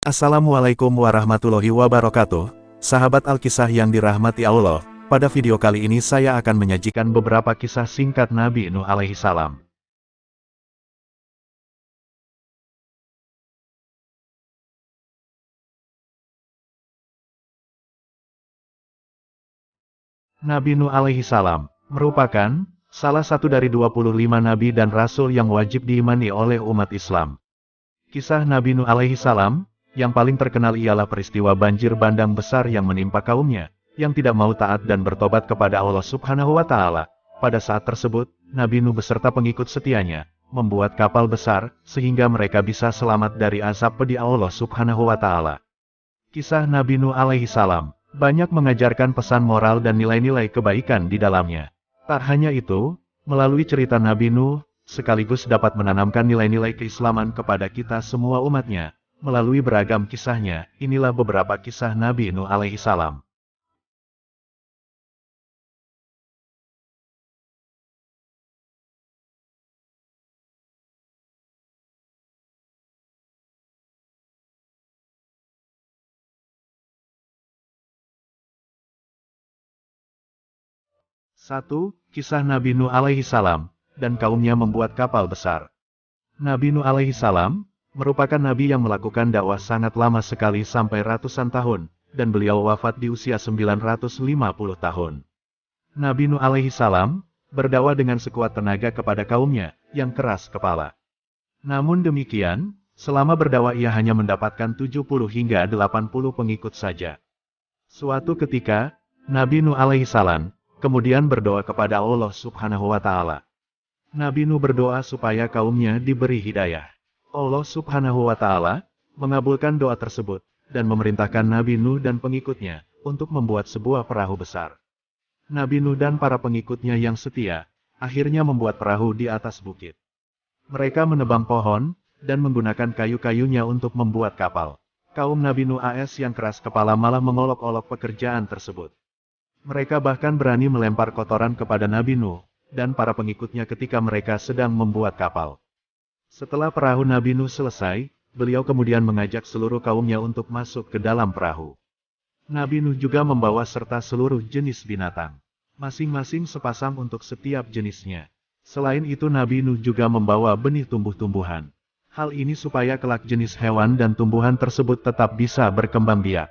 Assalamualaikum warahmatullahi wabarakatuh, sahabat Alkisah yang dirahmati Allah. Pada video kali ini saya akan menyajikan beberapa kisah singkat Nabi Nuh alaihi salam. Nabi Nuh alaihi salam merupakan salah satu dari 25 nabi dan rasul yang wajib diimani oleh umat Islam. Kisah Nabi Nuh alaihi salam yang paling terkenal ialah peristiwa banjir bandang besar yang menimpa kaumnya, yang tidak mau taat dan bertobat kepada Allah Subhanahu wa Ta'ala. Pada saat tersebut, Nabi Nuh beserta pengikut setianya membuat kapal besar sehingga mereka bisa selamat dari azab pedih Allah Subhanahu wa Ta'ala. Kisah Nabi Nuh alaihi salam banyak mengajarkan pesan moral dan nilai-nilai kebaikan di dalamnya. Tak hanya itu, melalui cerita Nabi Nuh, sekaligus dapat menanamkan nilai-nilai keislaman kepada kita semua umatnya. Melalui beragam kisahnya, inilah beberapa kisah Nabi Nuh alaihi salam. Satu, Kisah Nabi Nuh alaihi salam, dan kaumnya membuat kapal besar. Nabi Nuh alaihi salam merupakan nabi yang melakukan dakwah sangat lama sekali sampai ratusan tahun, dan beliau wafat di usia 950 tahun. Nabi Nuh alaihi salam berdakwah dengan sekuat tenaga kepada kaumnya yang keras kepala. Namun demikian, selama berdakwah ia hanya mendapatkan 70 hingga 80 pengikut saja. Suatu ketika, Nabi Nuh alaihi salam kemudian berdoa kepada Allah Subhanahu wa Ta'ala. Nabi Nuh berdoa supaya kaumnya diberi hidayah. Allah Subhanahu wa Ta'ala mengabulkan doa tersebut dan memerintahkan Nabi Nuh dan pengikutnya untuk membuat sebuah perahu besar. Nabi Nuh dan para pengikutnya yang setia akhirnya membuat perahu di atas bukit. Mereka menebang pohon dan menggunakan kayu-kayunya untuk membuat kapal. Kaum Nabi Nuh AS yang keras kepala malah mengolok-olok pekerjaan tersebut. Mereka bahkan berani melempar kotoran kepada Nabi Nuh dan para pengikutnya ketika mereka sedang membuat kapal. Setelah perahu Nabi Nuh selesai, beliau kemudian mengajak seluruh kaumnya untuk masuk ke dalam perahu. Nabi Nuh juga membawa serta seluruh jenis binatang, masing-masing sepasang untuk setiap jenisnya. Selain itu Nabi Nuh juga membawa benih tumbuh-tumbuhan. Hal ini supaya kelak jenis hewan dan tumbuhan tersebut tetap bisa berkembang biak.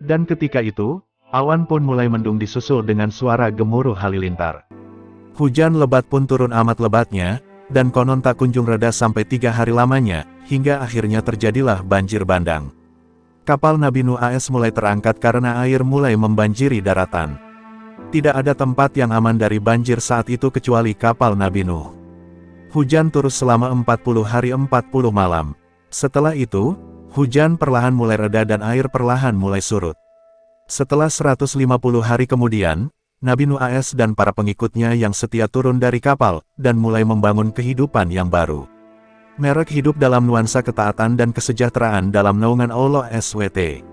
Dan ketika itu, awan pun mulai mendung disusul dengan suara gemuruh halilintar. Hujan lebat pun turun amat lebatnya, dan konon tak kunjung reda sampai 3 hari lamanya, hingga akhirnya terjadilah banjir bandang. Kapal Nabi Nuh AS mulai terangkat karena air mulai membanjiri daratan. Tidak ada tempat yang aman dari banjir saat itu kecuali kapal Nabi Nuh. Hujan terus selama 40 hari 40 malam. Setelah itu, hujan perlahan mulai reda dan air perlahan mulai surut. Setelah 150 hari kemudian, Nabi Nuh AS dan para pengikutnya yang setia turun dari kapal, dan mulai membangun kehidupan yang baru. Merek hidup dalam nuansa ketaatan dan kesejahteraan dalam naungan Allah SWT.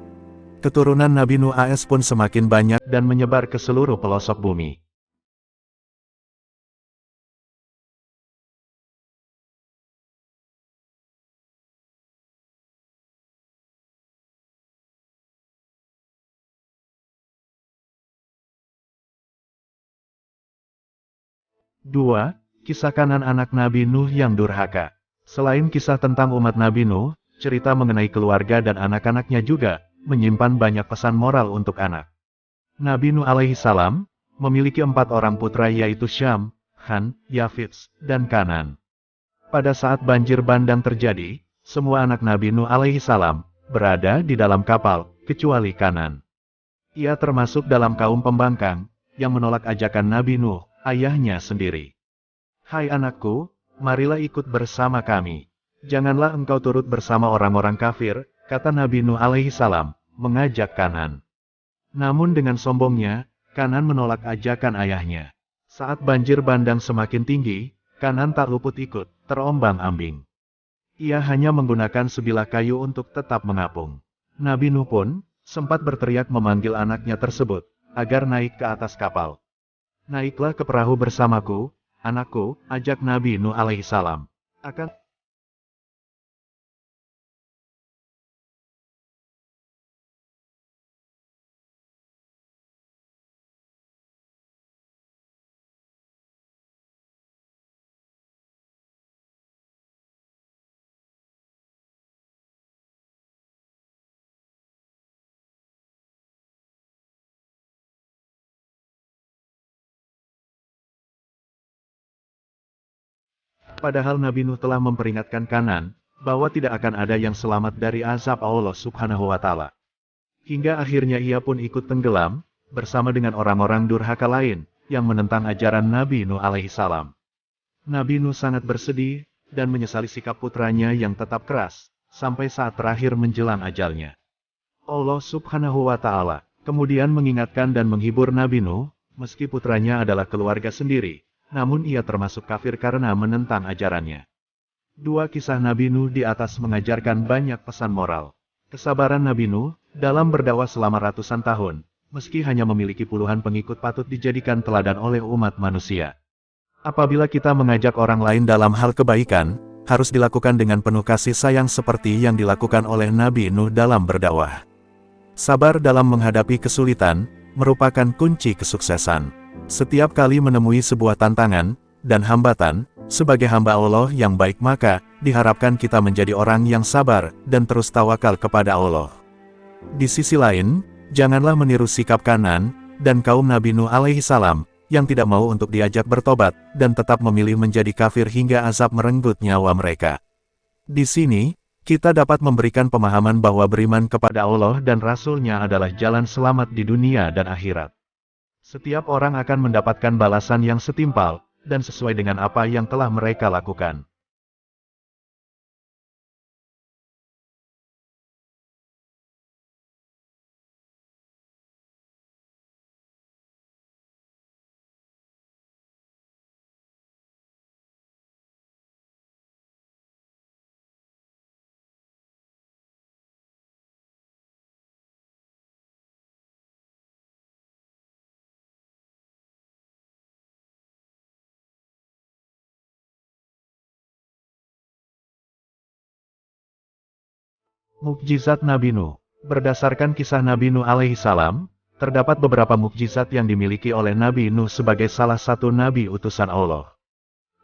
Keturunan Nabi Nuh AS pun semakin banyak dan menyebar ke seluruh pelosok bumi. Dua, Kisah Kanan anak Nabi Nuh yang durhaka. Selain kisah tentang umat Nabi Nuh, cerita mengenai keluarga dan anak-anaknya juga menyimpan banyak pesan moral untuk anak. Nabi Nuh alaihi salam memiliki 4 orang putra yaitu Syam, Han, Yafits, dan Kanan. Pada saat banjir bandang terjadi, semua anak Nabi Nuh alaihi salam berada di dalam kapal, kecuali Kanan. Ia termasuk dalam kaum pembangkang yang menolak ajakan Nabi Nuh, ayahnya sendiri. Hai anakku, marilah ikut bersama kami. Janganlah engkau turut bersama orang-orang kafir, kata Nabi Nuh alaihi salam, mengajak Kanan. Namun dengan sombongnya, Kanan menolak ajakan ayahnya. Saat banjir bandang semakin tinggi, Kanan tak luput ikut, terombang-ambing. Ia hanya menggunakan sebilah kayu untuk tetap mengapung. Nabi Nuh pun sempat berteriak memanggil anaknya tersebut, agar naik ke atas kapal. Naiklah ke perahu bersamaku, anakku, ajak Nabi Nuh alaihi salam. Akan Padahal Nabi Nuh telah memperingatkan Kanan, bahwa tidak akan ada yang selamat dari azab Allah Subhanahu wa Ta'ala. Hingga akhirnya ia pun ikut tenggelam, bersama dengan orang-orang durhaka lain, yang menentang ajaran Nabi Nuh alaihi salam. Nabi Nuh sangat bersedih, dan menyesali sikap putranya yang tetap keras, sampai saat terakhir menjelang ajalnya. Allah Subhanahu wa Ta'ala kemudian mengingatkan dan menghibur Nabi Nuh, meski putranya adalah keluarga sendiri, namun ia termasuk kafir karena menentang ajarannya. Dua kisah Nabi Nuh di atas mengajarkan banyak pesan moral. Kesabaran Nabi Nuh dalam berdakwah selama ratusan tahun, meski hanya memiliki puluhan pengikut patut dijadikan teladan oleh umat manusia. Apabila kita mengajak orang lain dalam hal kebaikan, harus dilakukan dengan penuh kasih sayang seperti yang dilakukan oleh Nabi Nuh dalam berdakwah. Sabar dalam menghadapi kesulitan merupakan kunci kesuksesan. Setiap kali menemui sebuah tantangan dan hambatan, sebagai hamba Allah yang baik maka diharapkan kita menjadi orang yang sabar dan terus tawakal kepada Allah. Di sisi lain, janganlah meniru sikap Kanan dan kaum Nabi Nuh alaihi salam yang tidak mau untuk diajak bertobat dan tetap memilih menjadi kafir hingga azab merenggut nyawa mereka. Di sini, kita dapat memberikan pemahaman bahwa beriman kepada Allah dan Rasul-Nya adalah jalan selamat di dunia dan akhirat. Setiap orang akan mendapatkan balasan yang setimpal dan sesuai dengan apa yang telah mereka lakukan. Mukjizat Nabi Nuh. Berdasarkan kisah Nabi Nuh alaihi salam, terdapat beberapa mukjizat yang dimiliki oleh Nabi Nuh sebagai salah satu nabi utusan Allah.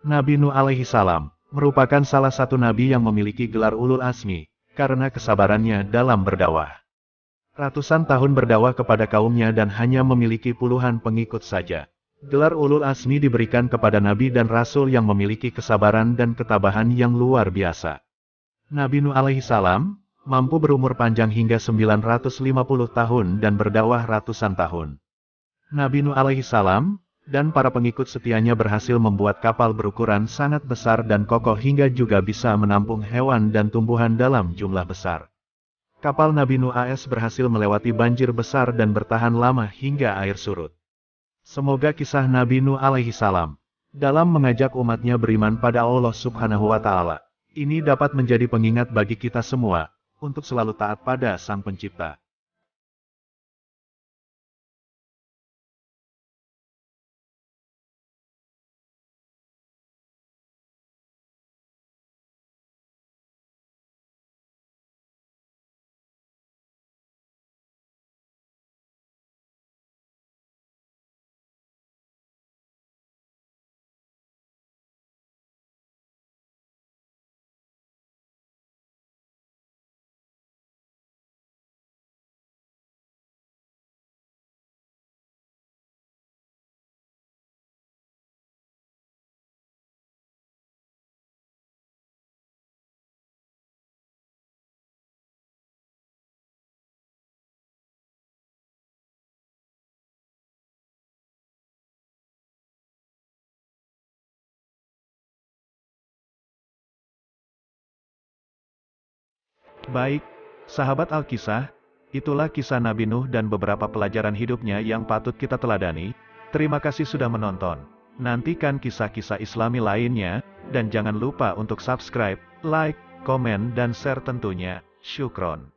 Nabi Nuh alaihi salam merupakan salah satu nabi yang memiliki gelar ulul azmi karena kesabarannya dalam berdakwah. Ratusan tahun berdakwah kepada kaumnya dan hanya memiliki puluhan pengikut saja. Gelar ulul azmi diberikan kepada nabi dan rasul yang memiliki kesabaran dan ketabahan yang luar biasa. Nabi Nuh alaihi salam mampu berumur panjang hingga 950 tahun dan berdakwah ratusan tahun. Nabi Nuh alaihi salam dan para pengikut setianya berhasil membuat kapal berukuran sangat besar dan kokoh hingga juga bisa menampung hewan dan tumbuhan dalam jumlah besar. Kapal Nabi Nuh AS berhasil melewati banjir besar dan bertahan lama hingga air surut. Semoga kisah Nabi Nuh alaihi salam dalam mengajak umatnya beriman pada Allah Subhanahu wa Ta'ala ini dapat menjadi pengingat bagi kita semua untuk selalu taat pada Sang Pencipta. Baik, sahabat Alkisah, itulah kisah Nabi Nuh dan beberapa pelajaran hidupnya yang patut kita teladani. Terima kasih sudah menonton. Nantikan kisah-kisah Islami lainnya, dan jangan lupa untuk subscribe, like, komen dan share tentunya. Syukron.